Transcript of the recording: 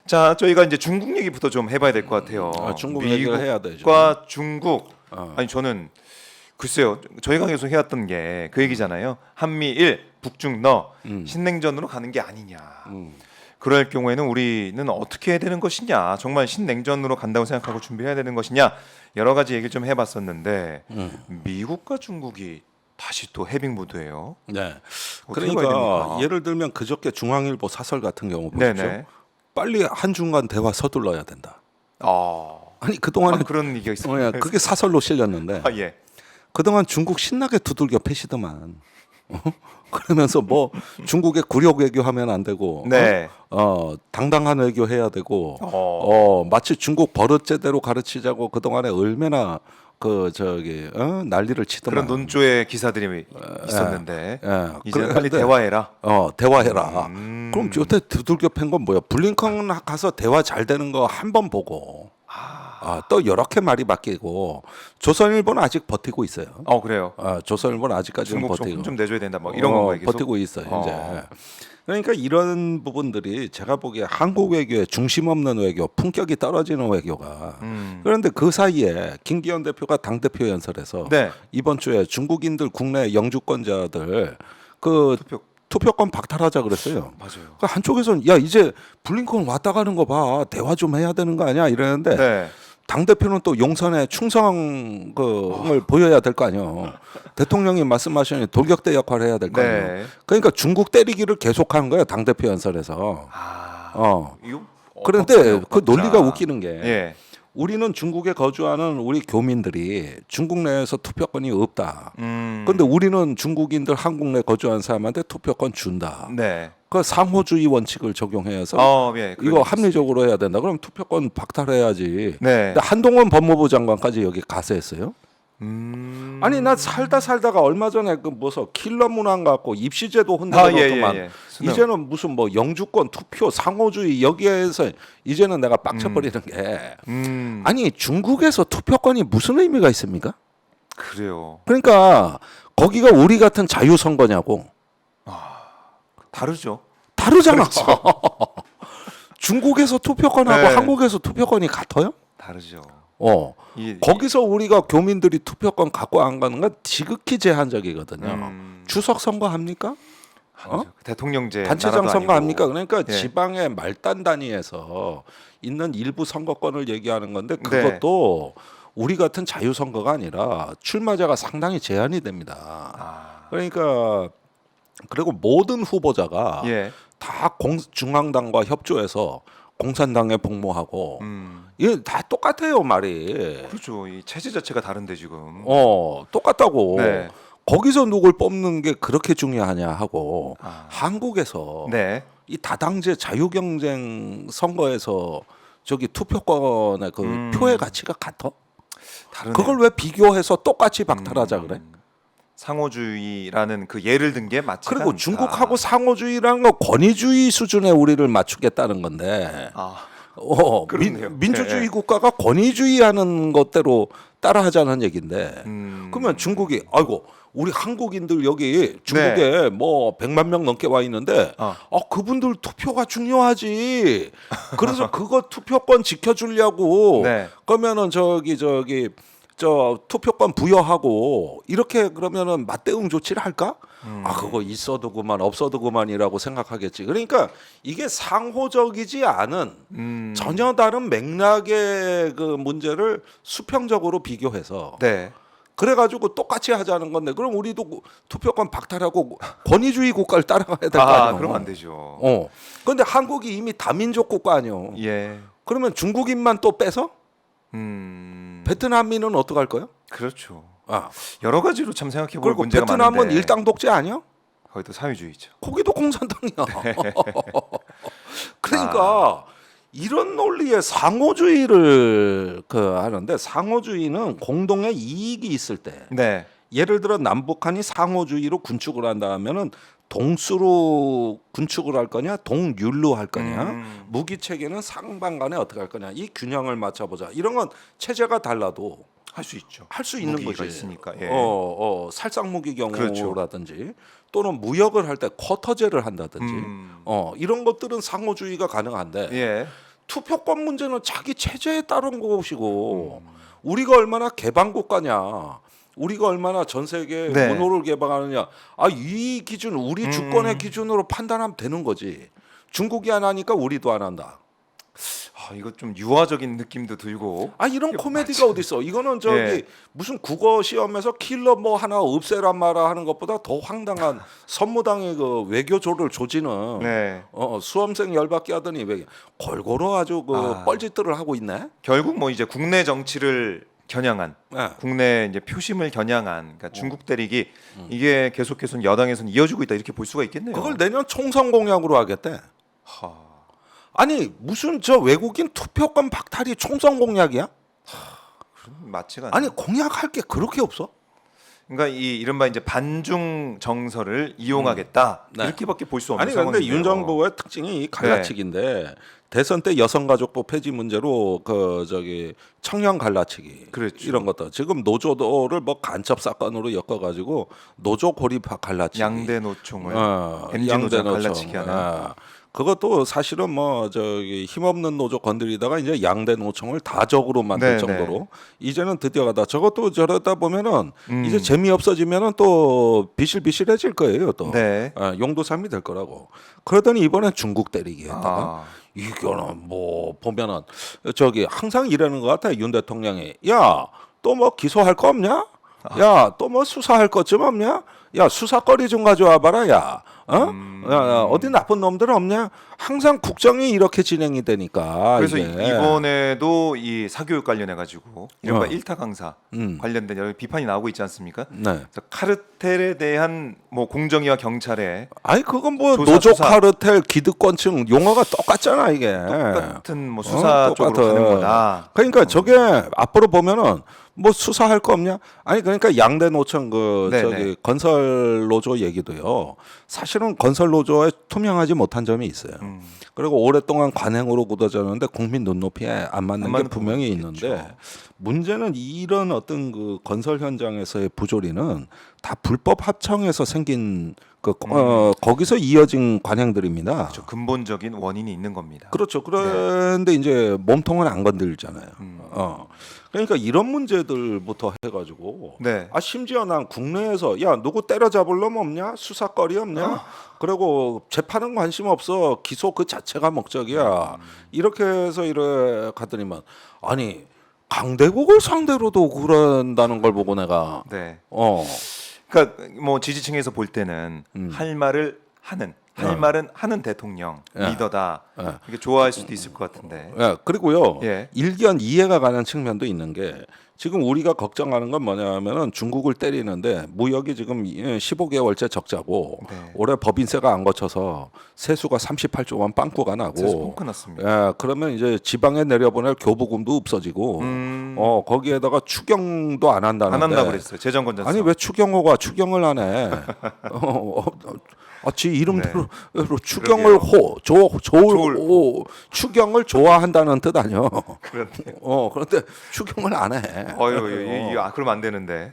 자, 저희가 이제 중국 얘기부터 좀 해봐야 될 것 같아요. 중국 얘기를 해야 되죠. 미국과 중국. 어. 아니 저는 글쎄요. 저희가 계속 해왔던 게 그 얘기잖아요. 한미일, 북중러 신냉전으로 가는 게 아니냐. 그럴 경우에는 우리는 어떻게 해야 되는 것이냐. 정말 신냉전으로 간다고 생각하고 준비해야 되는 것이냐. 여러 가지 얘기를 좀 해봤었는데 미국과 중국이 다시 또 해빙 모드예요. 네. 어떻게 봐야 그러니까 됩니까? 예를 들면 그저께 중앙일보 사설 같은 경우 보십시오. 네네. 빨리 한중간 대화 서둘러야 된다. 아니 그동안에 그런 얘기가 있어요. 그게 사설로 실렸는데 아 예. 그동안 중국 신나게 두들겨 패시더만. 그러면서 뭐 중국의 굴욕 외교하면 안 되고 네. 당당한 외교 해야 되고 마치 중국 버릇 제대로 가르치자고 그동안에 얼마나 난리를 치더만. 그런 논조의 기사들이 있었는데 이제 그런데 빨리 대화해라. 대화해라. 그럼 요때 두들겨 팬 건 뭐야? 블링컨 가서 대화 잘 되는 거 한 번 보고 또 이렇게 말이 바뀌고 조선일보는 아직 버티고 있어요. 그래요. 조선일보는 아직까지는 중국 버티고 좀 내줘야 된다. 뭐 이런 건가요? 계속? 버티고 있어요. 이제. 그러니까 이런 부분들이 제가 보기에 한국 외교의 중심 없는 외교, 품격이 떨어지는 외교가. 그런데 그 사이에 김기현 대표가 당 대표 연설에서 네. 이번 주에 중국인들 국내 영주권자들 투표권 박탈하자 그랬어요. 맞아요. 그러니까 한쪽에서는 야 이제 블링컨 왔다 가는 거 봐, 대화 좀 해야 되는 거 아니야 이러는데 네. 당 대표는 또 용산에 충성을 보여야 될 거 아니에요. 대통령이 말씀하시니 돌격대 역할을 해야 될 거 아니에요. 네. 그러니까 중국 때리기를 계속하는 거예요, 당 대표 연설에서. 이거 그런데 그 어떡하냐. 논리가 웃기는 게 예. 우리는 중국에 거주하는 우리 교민들이 중국 내에서 투표권이 없다. 그런데 우리는 중국인들 한국 내 거주하는 사람한테 투표권 준다. 네. 그 상호주의 원칙을 적용해서 예. 이거 합리적으로 해야 된다. 그럼 투표권 박탈해야지. 네. 근데 한동훈 법무부 장관까지 여기 가세했어요. 아니 나 살다가 얼마 전에 그 무슨 킬러 문항 갖고 입시제도 흔들었더만 예. 이제는 무슨 뭐 영주권 투표 상호주의 여기에서 이제는 내가 빡쳐버리는 게 아니 중국에서 투표권이 무슨 의미가 있습니까? 그래요. 그러니까 거기가 우리 같은 자유선거냐고. 다르죠. 다르잖아. 그렇죠. 중국에서 투표권하고 네. 한국에서 투표권이 같아요? 다르죠. 거기서 우리가 교민들이 투표권 갖고 안 가는 건 지극히 제한적이거든요. 추석 선거 합니까? 대통령제 단체장 나라도 선거 아니고. 합니까? 그러니까 예. 지방의 말단 단위에서 있는 일부 선거권을 얘기하는 건데 그것도 우리 같은 자유 선거가 아니라 출마자가 상당히 제한이 됩니다. 그러니까 그리고 모든 후보자가 예. 다 중앙당과 협조해서 공산당에 복무하고 이게 다 똑같아요 말이. 그렇죠. 이 체제 자체가 다른데 지금. 똑같다고. 네. 거기서 누굴 뽑는 게 그렇게 중요하냐 하고 한국에서 네. 이 다당제 자유경쟁 선거에서 저기 투표권의 그 표의 가치가 같아? 다르네요. 그걸 왜 비교해서 똑같이 박탈하자 그래? 상호주의라는 그 예를 든 게 맞지 그리고 중국하고 상호주의라는 건 권위주의 수준에 우리를 맞추겠다는 건데 그렇네요. 민주주의 국가가 권위주의하는 것대로 따라하자는 얘기인데 그러면 중국이 아이고 우리 한국인들 여기 중국에 뭐 100만 명 넘게 와 있는데 그분들 투표가 중요하지. 그래서 그거 투표권 지켜주려고 그러면은 저 투표권 부여하고 이렇게 그러면은 맞대응 조치를 할까? 그거 있어도 그만 없어도 그만이라고 생각하겠지. 그러니까 이게 상호적이지 않은 전혀 다른 맥락의 그 문제를 수평적으로 비교해서 그래가지고 똑같이 하자는 건데 그럼 우리도 투표권 박탈하고 권위주의 국가를 따라가야 될 거 아니에요? 그럼 안 되죠. 그런데 한국이 이미 다민족 국가 아니에요. 예. 그러면 중국인만 또 빼서 베트남인은 어떡할 거예요? 그렇죠. 여러 가지로 참 생각해 볼 그리고 문제가 베트남은 많은데 일당 독재 아니야? 거기도 사회주의죠. 거기도 공산당이야. 그러니까 이런 논리의 상호주의를 하는데 상호주의는 공동의 이익이 있을 때 예를 들어 남북한이 상호주의로 군축을 한다면은 동수로 군축을 할 거냐 동률로 할 거냐 무기 체계는 상방간에 어떻게 할 거냐 이 균형을 맞춰보자. 이런 건 체제가 달라도 할 수 있죠. 할 수 있는 무기가 거지. 있으니까. 살상 무기 경우라든지 그렇죠. 또는 무역을 할 때 쿼터제를 한다든지 이런 것들은 상호주의가 가능한데 투표권 문제는 자기 체제에 따른 것이고 우리가 얼마나 개방 국가냐. 우리가 얼마나 전 세계 네. 문호를 개방하느냐. 이 기준 우리 주권의 기준으로 판단하면 되는 거지. 중국이 안 하니까 우리도 안 한다. 이거 좀 유화적인 느낌도 들고. 이런 코미디가 어디 있어? 이거는 저기 네. 무슨 국어 시험에서 킬러 뭐 하나 없애란 말아 하는 것보다 더 황당한 선무당의 그 외교조를 조지는 네. 수험생 열받게 하더니 왜 골고루 아주 그 뻘짓들을 하고 있네. 결국 뭐 이제 국내 정치를 겨냥한 네. 국내 이제 표심을 겨냥한 그러니까 중국 대립이 이게 계속해서 여당에서는 이어지고 있다 이렇게 볼 수가 있겠네요. 그걸 내년 총선 공약으로 하겠대. 하, 아니 무슨 저 외국인 투표권 박탈이 총선 공약이야? 맞지가 않아요. 아니 공약할 게 그렇게 없어? 그러니까 이 이른바 이제 반중 정서를 이용하겠다 네. 이렇게밖에 볼 수 없는 아니 근데 상황인데요. 윤 정부의 특징이 이 갈라치기인데 대선 때 여성가족부 폐지 문제로 그 저기 청년 갈라치기 그렇죠. 이런 것도 지금 노조도를 뭐 간첩 사건으로 엮어가지고 노조 고립 갈라치기 양대 노총을 MZ 양대 노조 노총. 갈라치기 하는 그것도 사실은 뭐 저기 힘없는 노조 건드리다가 이제 양대 노총을 다적으로 만들 네, 정도로 이제는 드디어 가다 저것도 저러다 보면은 이제 재미 없어지면은 또 비실비실해질 거예요 또 네. 용도삼이 될 거라고. 그러더니 이번엔 중국 때리기 했다가 아. 이거는 뭐 보면은 저기 항상 이러는 것 같아 윤 대통령이 야 또 뭐 기소할 거 없냐? 야 또 뭐 수사할 것좀 없냐? 야 수사거리 좀 가져와봐라 야. 야, 어디 나쁜 놈들 없냐? 항상 국정이 이렇게 진행이 되니까. 그래서 이게. 이번에도 이 사교육 관련해 가지고 이른바 어. 일타 강사 관련된 여러 비판이 나오고 있지 않습니까? 네. 그래서 카르텔에 대한 뭐 공정위와 경찰의 아니 그건 뭐 조사, 노조 수사. 카르텔 기득권층 용어가 똑같잖아 이게. 똑같은 뭐 수사 쪽으로 똑같아. 가는 거다. 그러니까 저게 앞으로 보면은 뭐 수사할 거 없냐? 아니 그러니까 양대 노총 그 네네. 저기 건설 노조 얘기도요. 사실은 건설 노조에 투명하지 못한 점이 있어요. 그리고 오랫동안 관행으로 굳어졌는데 국민 눈높이에 안 맞는 게 맞는 분명히 부분이 있겠죠. 있는데 문제는 이런 어떤 그 건설 현장에서의 부조리는 다 불법 합청에서 생긴 그 거기서 이어진 관행들입니다. 그렇죠. 근본적인 원인이 있는 겁니다. 그렇죠. 그런데 이제 몸통은 안 건들잖아요. 그러니까 이런 문제들부터 해가지고 네. 심지어 난 국내에서 야 누구 때려잡을 놈 없냐? 수사거리 없냐? 그리고 재판은 관심 없어. 기소 그 자체가 목적이야. 이렇게 해서 이래 가더니만 아니 강대국을 상대로도 그런다는 걸 보고 내가 네. 어 그러니까 뭐 지지층에서 볼 때는 할 말을 하는 할 말은 하는 대통령 리더다. 이게 좋아할 수도 있을 것 같은데. 예, 그리고요. 예. 일견 이해가 가는 측면도 있는 게 지금 우리가 걱정하는 건 뭐냐면은 중국을 때리는데 무역이 지금 15개월째 적자고 네. 올해 법인세가 안 거쳐서 세수가 38조 원 빵꾸가 세수 나고 펑크 났습니다. 예, 그러면 이제 지방에 내려보낼 교부금도 없어지고 거기에다가 추경도 안 한다는데 안 한다고 그랬어요. 재정건전성. 아니 왜 추경호가 추경을 안 해? 지 이름대로 추경을 추경을 좋아한다는 뜻 아니요. 그런데. 그런데 추경을 안 해. 그럼 안 되는데.